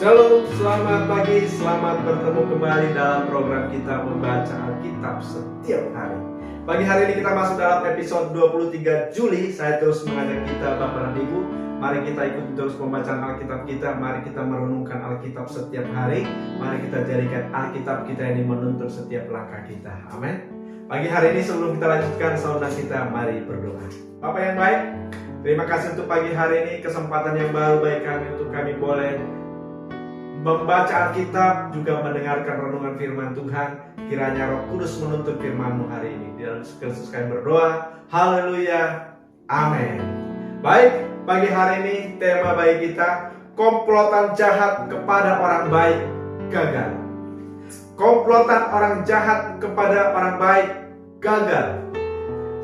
Shalom, selamat pagi, selamat bertemu kembali dalam program kita membaca Alkitab setiap hari. Pagi hari ini kita masuk dalam episode 23 Juli. Saya terus mengajak kita Bapak dan Ibu, mari kita ikuti terus pembacaan Alkitab kita. Mari kita merenungkan Alkitab setiap hari. Mari kita jadikan Alkitab kita ini menuntun setiap langkah kita. Amin. Pagi hari ini sebelum kita lanjutkan saudara kita, mari berdoa. Bapak yang baik, terima kasih untuk pagi hari ini, kesempatan yang baru bagi kami untuk kami boleh membaca Alkitab, juga mendengarkan renungan firman Tuhan. Kiranya Roh Kudus menuntun firman-Mu hari ini. Di dalam Kristus kami berdoa. Haleluya. Amin. Baik, pagi hari ini tema bagi kita, komplotan jahat kepada orang baik gagal. Komplotan orang jahat kepada orang baik gagal.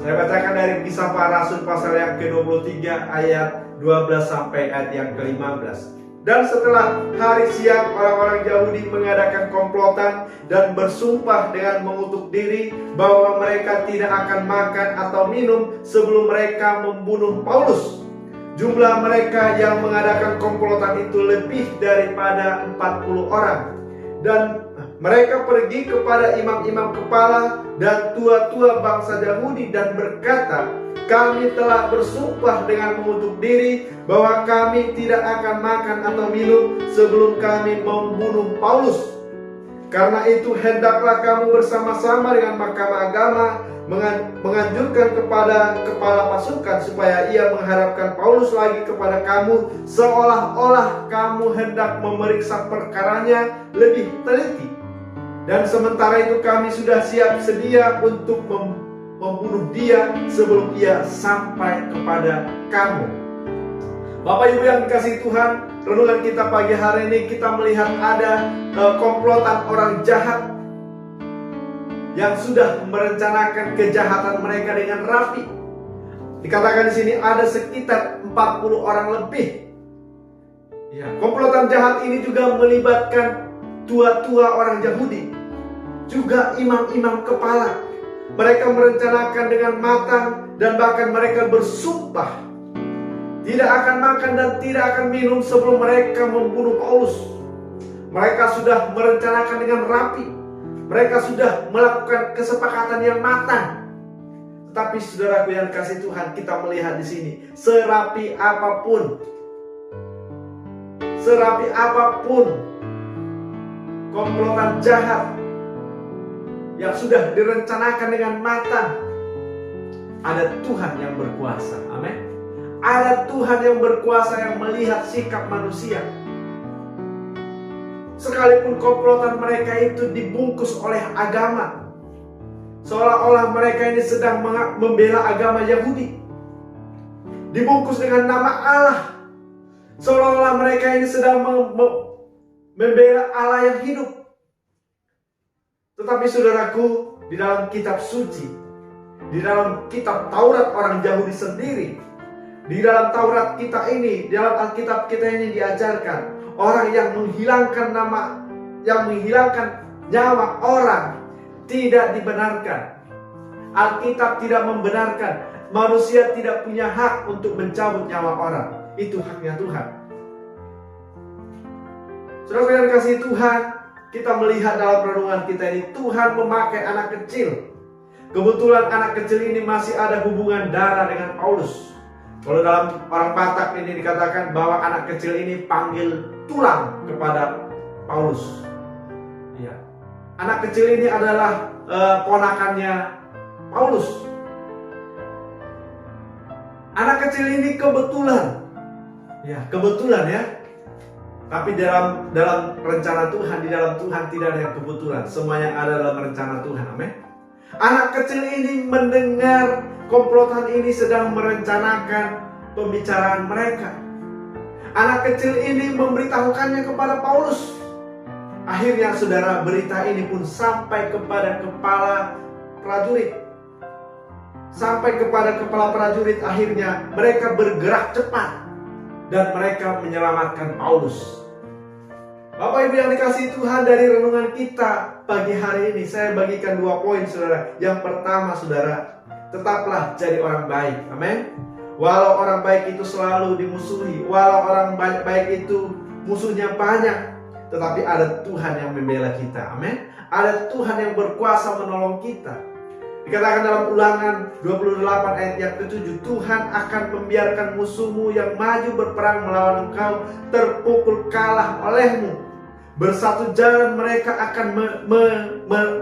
Saya bacakan dari Kisah Para Rasul pasal yang ke-23 ayat 12 sampai ayat yang ke-15. Dan setelah hari siang, orang-orang Yahudi mengadakan komplotan dan bersumpah dengan mengutuk diri bahwa mereka tidak akan makan atau minum sebelum mereka membunuh Paulus. Jumlah mereka yang mengadakan komplotan itu lebih daripada 40 orang. Dan mereka pergi kepada imam-imam kepala dan tua-tua bangsa Yahudi dan berkata, kami telah bersumpah dengan mengutuk diri bahwa kami tidak akan makan atau minum sebelum kami membunuh Paulus. Karena itu hendaklah kamu bersama-sama dengan Mahkamah Agama menganjurkan kepada kepala pasukan supaya ia mengharapkan Paulus lagi kepada kamu, seolah-olah kamu hendak memeriksa perkaranya lebih teliti. Dan sementara itu kami sudah siap sedia untuk membunuh dia sebelum ia sampai kepada kamu. Bapak Ibu yang dikasihi Tuhan, renungan kita pagi hari ini kita melihat ada komplotan orang jahat yang sudah merencanakan kejahatan mereka dengan rapi. Dikatakan di sini ada sekitar 40 orang lebih. Ya, komplotan jahat ini juga melibatkan tua-tua orang Yahudi, juga imam-imam kepala. Mereka merencanakan dengan matang dan bahkan mereka bersumpah tidak akan makan dan tidak akan minum sebelum mereka membunuh Paulus. Mereka sudah merencanakan dengan rapi. Mereka sudah melakukan kesepakatan yang matang. Tetapi saudaraku yang kasih Tuhan, kita melihat di sini, serapi apapun komplotan jahat yang sudah direncanakan dengan matang, ada Tuhan yang berkuasa. Amin. Ada Tuhan yang berkuasa yang melihat sikap manusia. Sekalipun komplotan mereka itu dibungkus oleh agama, seolah-olah mereka ini sedang membela agama Yahudi, dibungkus dengan nama Allah, seolah-olah mereka ini sedang membela Allah yang hidup. Tetapi saudaraku, di dalam kitab suci, di dalam kitab Taurat orang Yahudi sendiri, di dalam Taurat kita ini, di dalam Alkitab kita ini diajarkan, orang yang menghilangkan nyawa orang tidak dibenarkan. Alkitab tidak membenarkan. Manusia tidak punya hak untuk mencabut nyawa orang. Itu haknya Tuhan. Saudara yang kasih Tuhan, kita melihat dalam renungan kita ini, Tuhan memakai anak kecil. Kebetulan anak kecil ini masih ada hubungan darah dengan Paulus. Kalau dalam orang Batak ini dikatakan bahwa anak kecil ini panggil tulang kepada Paulus. Ya. Anak kecil ini adalah ponakannya Paulus. Anak kecil ini kebetulan ya. Tapi dalam rencana Tuhan, di dalam Tuhan tidak ada yang kebetulan. Semuanya ada dalam rencana Tuhan. Amin. Anak kecil ini mendengar komplotan ini sedang merencanakan pembicaraan mereka. Anak kecil ini memberitahukannya kepada Paulus. Akhirnya saudara, berita ini pun sampai kepada kepala prajurit. Sampai kepada kepala prajurit, akhirnya mereka bergerak cepat dan mereka menyelamatkan Paulus. Bapak Ibu yang dikasihi Tuhan, dari renungan kita pagi hari ini saya bagikan 2 poin saudara. Yang pertama saudara, tetaplah jadi orang baik. Amin. Walau orang baik itu selalu dimusuhi, walau orang baik itu musuhnya banyak, tetapi ada Tuhan yang membela kita. Amin. Ada Tuhan yang berkuasa menolong kita. Dikatakan dalam Ulangan 28 ayat yang ke-7, Tuhan akan membiarkan musuhmu yang maju berperang melawan engkau terpukul kalah olehmu. Bersatu jalan mereka akan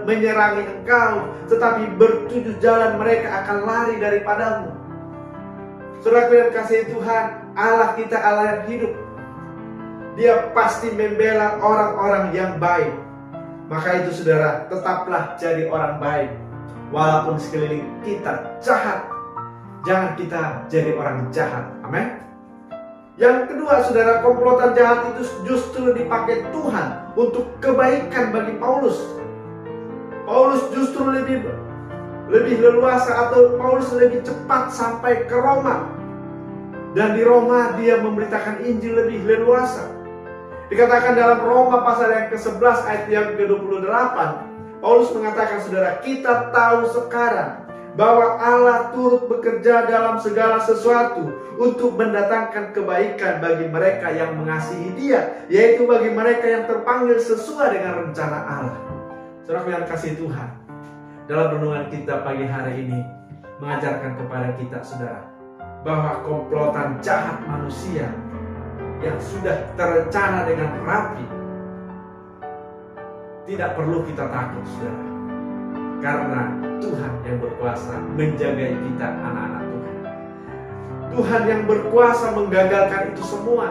menyerangi engkau, tetapi bertujuh jalan mereka akan lari daripadamu. Saudara yang kasih Tuhan, Allah kita Allah yang hidup. Dia pasti membela orang-orang yang baik. Maka itu saudara, tetaplah jadi orang baik. Walaupun sekeliling kita jahat, jangan kita jadi orang jahat. Amin. Yang kedua saudara, komplotan jahat itu justru dipakai Tuhan untuk kebaikan bagi Paulus. Paulus justru lebih leluasa, atau Paulus lebih cepat sampai ke Roma. Dan di Roma dia memberitakan Injil lebih leluasa. Dikatakan dalam Roma pasal yang ke-11 ayat yang ke-28, Paulus mengatakan, saudara, kita tahu sekarang bahwa Allah turut bekerja dalam segala sesuatu untuk mendatangkan kebaikan bagi mereka yang mengasihi Dia, yaitu bagi mereka yang terpanggil sesuai dengan rencana Allah. Saudara yang kasih Tuhan, dalam renungan kita pagi hari ini mengajarkan kepada kita, saudara, bahwa komplotan jahat manusia yang sudah terencana dengan rapi tidak perlu kita takut, saudara. Karena Tuhan yang berkuasa menjaga kita, anak-anak Tuhan. Tuhan yang berkuasa menggagalkan itu semua.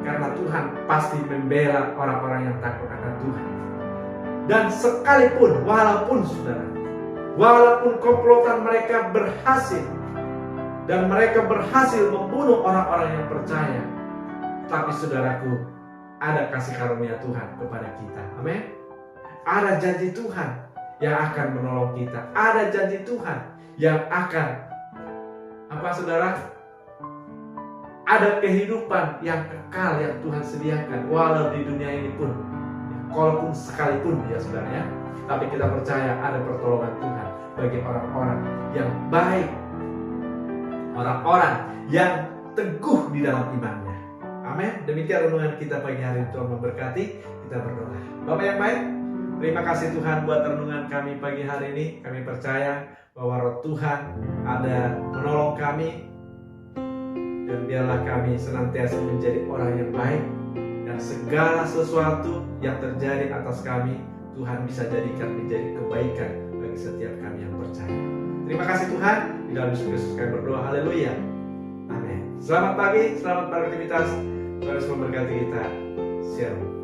Karena Tuhan pasti membela orang-orang yang takut akan Tuhan. Dan sekalipun, walaupun komplotan mereka berhasil, dan mereka berhasil membunuh orang-orang yang percaya, tapi saudaraku, ada kasih karunia Tuhan kepada kita. Amin. Ada janji Tuhan yang akan menolong kita. Ada janji Tuhan yang akan, saudara? Ada kehidupan yang kekal yang Tuhan sediakan, walau di dunia ini pun, kalaupun sekalipun ya saudara ya. Tapi kita percaya ada pertolongan Tuhan bagi orang-orang yang baik, orang-orang yang teguh di dalam imannya. Amin. Demikian renungan kita pagi hari ini. Tuhan memberkati. Kita berdoa. Bapak yang baik, terima kasih Tuhan buat renungan kami pagi hari ini. Kami percaya bahwa Roh Tuhan ada menolong kami, dan biarlah kami senantiasa menjadi orang yang baik, dan segala sesuatu yang terjadi atas kami Tuhan bisa jadikan menjadi kebaikan bagi setiap kami yang percaya. Terima kasih Tuhan. Di dalam Yesus Kristus kami berdoa. Haleluya. Amin. Selamat pagi, selamat beraktivitas. Tuhan Yesus memberkati kita. Shalom.